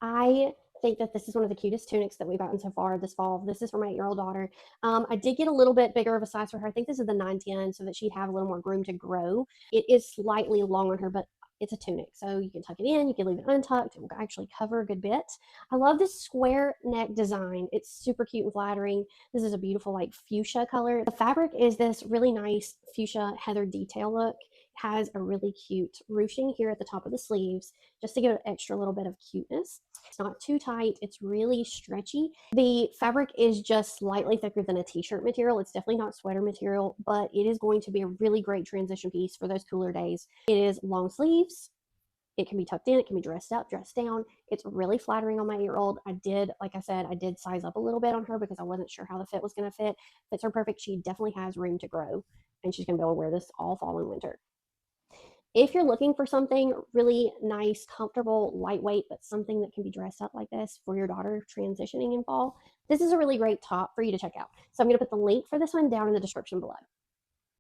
I think that this is one of the cutest tunics that we've gotten so far this fall. This is for my 8-year-old daughter. I did get a little bit bigger of a size for her. I think this is the 910 so that she'd have a little more room to grow. It is slightly long on her, but it's a tunic. So you can tuck it in, you can leave it untucked. It will actually cover a good bit. I love this square neck design. It's super cute and flattering. This is a beautiful like fuchsia color. The fabric is this really nice fuchsia heather detail look. It has a really cute ruching here at the top of the sleeves just to give it an extra little bit of cuteness. It's not too tight. It's really stretchy. The fabric is just slightly thicker than a t-shirt material. It's definitely not sweater material, but it is going to be a really great transition piece for those cooler days. It is long sleeves. It can be tucked in. It can be dressed up, dressed down. It's really flattering on my 8-year-old. I did, like I said, I did size up a little bit on her because I wasn't sure how the fit was going to fit. Fits her perfect. She definitely has room to grow, and she's going to be able to wear this all fall and winter. If you're looking for something really nice, comfortable, lightweight, but something that can be dressed up like this for your daughter transitioning in fall, this is a really great top for you to check out. So I'm going to put the link for this one down in the description below.